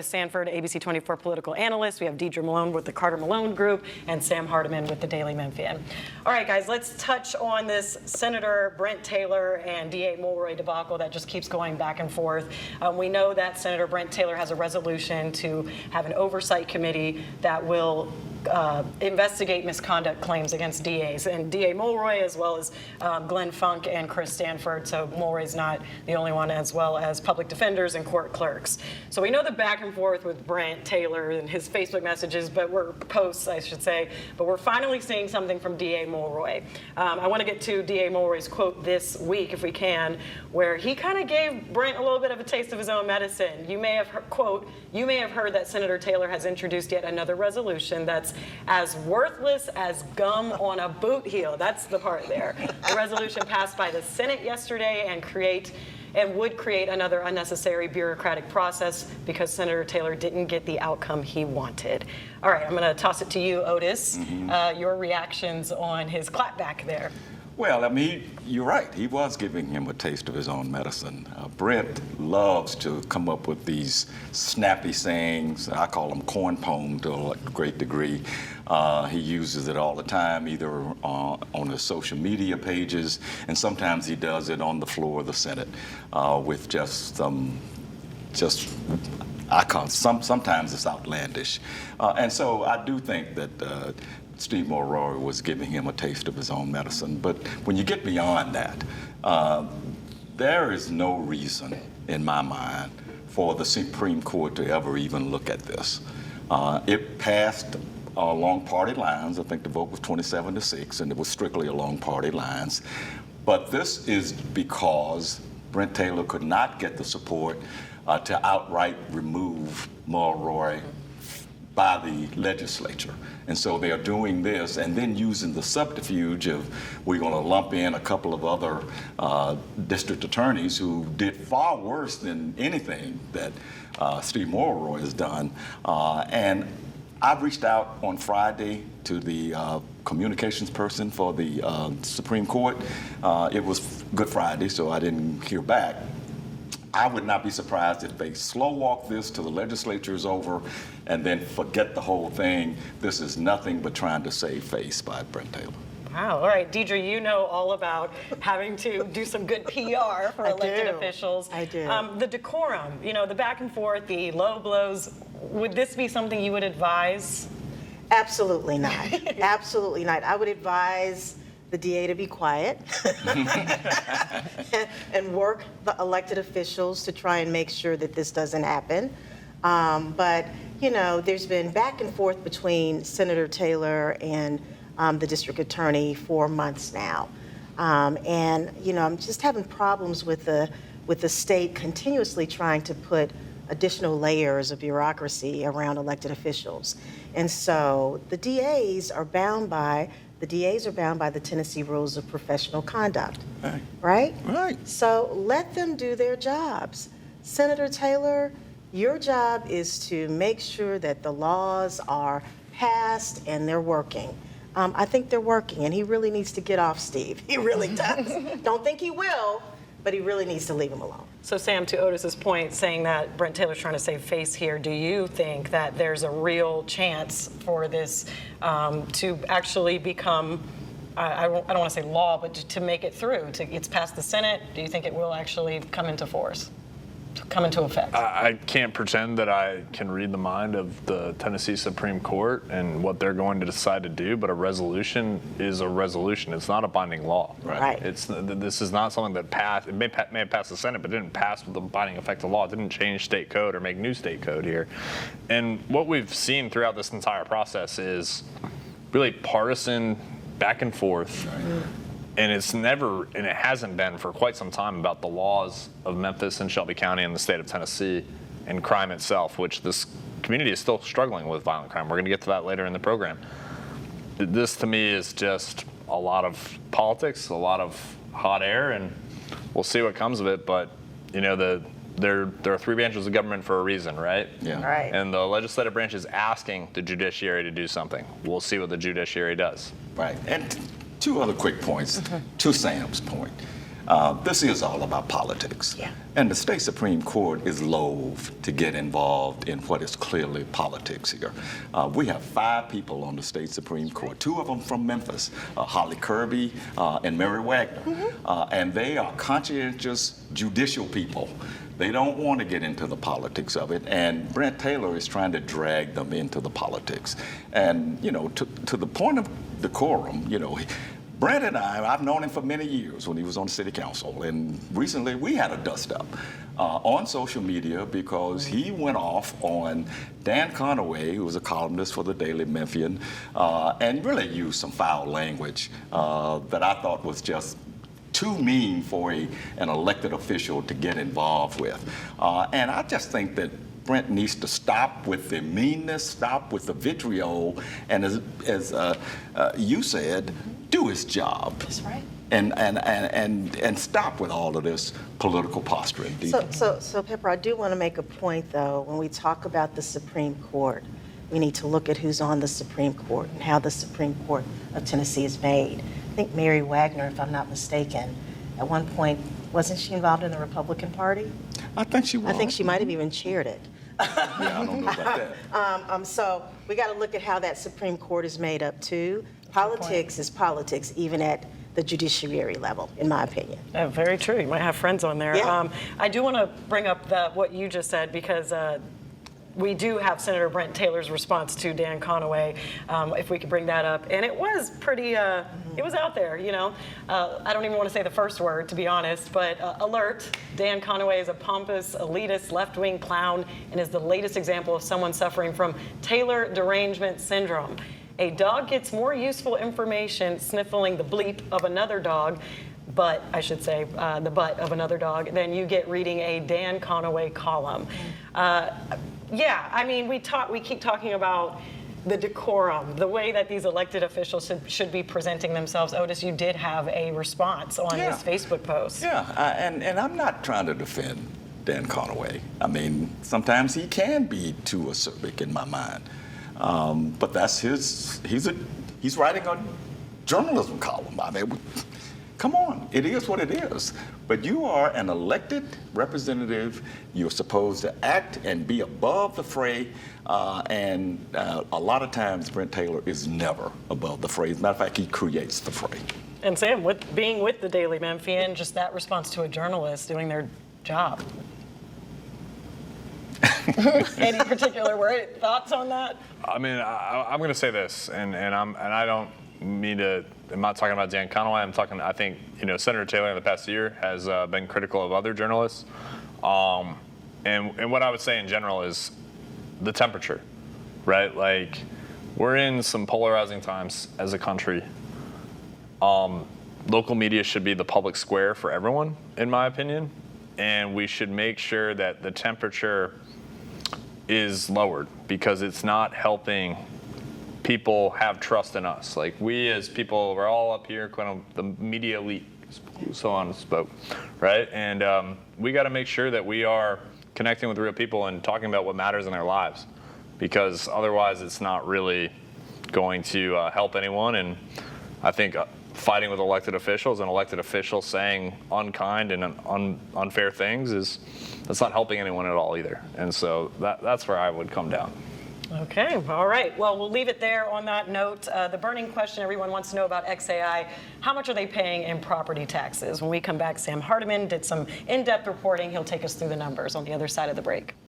Sanford, ABC24 political analyst. We have Deidre Malone with the Carter Malone Group and Sam Hardiman with the Daily Memphian. All right, guys, let's touch on this Senator Brent Taylor and DA Mulroy debacle that just keeps going back and forth. We know that Senator Brent Taylor has a resolution to have an oversight committee that will investigate misconduct claims against DAs, and DA Mulroy, as well as Glenn Funk and Chris Stanford. So Mulroy's not the only one, as well as public defenders and court clerks. So we know the back and forth with Brent Taylor and his Facebook messages, posts, I should say, but we're finally seeing something from DA Mulroy. I want to get to DA Mulroy's quote this week, if we can, where he kind of gave Brent a little bit of a taste of his own medicine. You may have heard, quote, "You may have heard that Senator Taylor has introduced yet another resolution that's as worthless as gum on a boot heel." That's the part there. The resolution passed by the Senate yesterday and would create another unnecessary bureaucratic process because Senator Taylor didn't get the outcome he wanted. All right, I'm going to toss it to you, Otis. Your reactions on his clapback there. Well, I mean, you're right. He was giving him a taste of his own medicine. Brent loves to come up with these snappy sayings. I call them corn poem to a great degree. He uses it all the time, either on his social media pages, and sometimes he does it on the floor of the Senate with sometimes it's outlandish. And so I do think that Steve Mulroy was giving him a taste of his own medicine. But when you get beyond that, there is no reason in my mind for the Supreme Court to ever even look at this. It passed along party lines. I think the vote was 27-6, and it was strictly along party lines. But this is because Brent Taylor could not get the support to outright remove Mulroy by the legislature. And so they are doing this and then using the subterfuge of, we're going to lump in a couple of other district attorneys who did far worse than anything that Steve Mulroy has done. And I've reached out on Friday to the communications person for the Supreme Court. It was Good Friday, so I didn't hear back. I would not be surprised if they slow walk this till the legislature is over and then forget the whole thing. This is nothing but trying to save face by Brent Taylor. Wow. All right, Deidre, you know all about having to do some good PR for elected officials. I do. The decorum, the back and forth, the low blows, would this be something you would advise? Absolutely not. Absolutely not. I would advise the DA to be quiet and work the elected officials to try and make sure that this doesn't happen. But, there's been back and forth between Senator Taylor and the district attorney for months now. And, I'm just having problems with the state continuously trying to put additional layers of bureaucracy around elected officials. And so the DAs are bound by the Tennessee Rules of Professional Conduct, right? Right. So let them do their jobs. Senator Taylor, your job is to make sure that the laws are passed and they're working. I think they're working, and he really needs to get off Steve. He really does. Don't think he will, but he really needs to leave him alone. So, Sam, to Otis's point, saying that Brent Taylor's trying to save face here, do you think that there's a real chance for this to actually become, I don't want to say law, but to make it through? It's past the Senate. Do you think it will actually come into force? Come into effect? I can't pretend that I can read the mind of the Tennessee Supreme Court and what they're going to decide to do, but a resolution is a resolution. It's not a binding law. Right. This is not something that passed. It may have passed the Senate, but it didn't pass with the binding effect of law. It didn't change state code or make new state code here. And what we've seen throughout this entire process is really partisan back and forth. Right. And it hasn't been for quite some time about the laws of Memphis and Shelby County and the state of Tennessee and crime itself, which this community is still struggling with violent crime. We're going to get to that later in the program. This, to me, is just a lot of politics, a lot of hot air, and we'll see what comes of it. But, there are three branches of government for a reason, right? Yeah. Right. And the legislative branch is asking the judiciary to do something. We'll see what the judiciary does. Right. And two other quick points to Sam's point. This is all about politics. Yeah. And the state Supreme Court is loath to get involved in what is clearly politics here. We have 5 people on the state Supreme Court, 2 of them from Memphis, Holly Kirby and Mary Wagner. And they are conscientious judicial people. They don't want to get into the politics of it, and Brent Taylor is trying to drag them into the politics. And, you know, to the point of decorum, you know, Brent and I've known him for many years when he was on the city council, and recently we had a dust-up on social media because he went off on Dan Conaway, who was a columnist for the Daily Memphian, and really used some foul language that I thought was just too mean for an elected official to get involved with. And I just think that Brent needs to stop with the meanness, stop with the vitriol, and as you said, do his job. That's right. And stop with all of this political posturing. So Pepper, I do want to make a point, though. When we talk about the Supreme Court, we need to look at who's on the Supreme Court and how the Supreme Court of Tennessee is made. I think Mary Wagner, if I'm not mistaken, at one point, wasn't she involved in the Republican Party? I think she was. I think she might have even chaired it. Yeah, I don't know about that. So we got to look at how that Supreme Court is made up, too. Politics is politics, even at the judiciary level, in my opinion. Very true. You might have friends on there. Yeah. I do want to bring up what you just said, because we do have Senator Brent Taylor's response to Dan Conaway, if we could bring that up. And it was pretty, it was out there, you know. I don't even want to say the first word, to be honest, but alert, Dan Conaway is a pompous, elitist, left-wing clown and is the latest example of someone suffering from Taylor derangement syndrome. A dog gets more useful information sniffling the bleep of another dog, the butt of another dog, than you get reading a Dan Conaway column. Yeah, I mean, we keep talking about the decorum, the way that these elected officials should be presenting themselves. Otis, you did have a response on this Facebook post. Yeah, and I'm not trying to defend Dan Conaway. I mean, sometimes he can be too acerbic in my mind. But that's he's writing a journalism column. I mean, come on, it is what it is. But you are an elected representative. You're supposed to act and be above the fray. And a lot of times, Brent Taylor is never above the fray. As a matter of fact, he creates the fray. And Sam, being with the Daily Memphian, just that response to a journalist doing their job. Any particular word, thoughts on that? I mean, I'm going to say this, and I don't mean to. I'm not talking about Dan Conaway. I think, you know, Senator Taylor in the past year has been critical of other journalists, and what I would say in general is the temperature, right? Like, we're in some polarizing times as a country. Local media should be the public square for everyone, in my opinion, and we should make sure that the temperature is lowered, because it's not helping people have trust in us. Like, we as people, we're all up here, kind of the media elite, so on and spoke, right? And we got to make sure that we are connecting with real people and talking about what matters in their lives, because otherwise it's not really going to help anyone. And I think fighting with elected officials and elected officials saying unkind and unfair things that's not helping anyone at all either. And so that's where I would come down. Okay, all right. Well, we'll leave it there on that note. The burning question everyone wants to know about XAI, how much are they paying in property taxes? When we come back, Sam Hardiman did some in-depth reporting. He'll take us through the numbers on the other side of the break.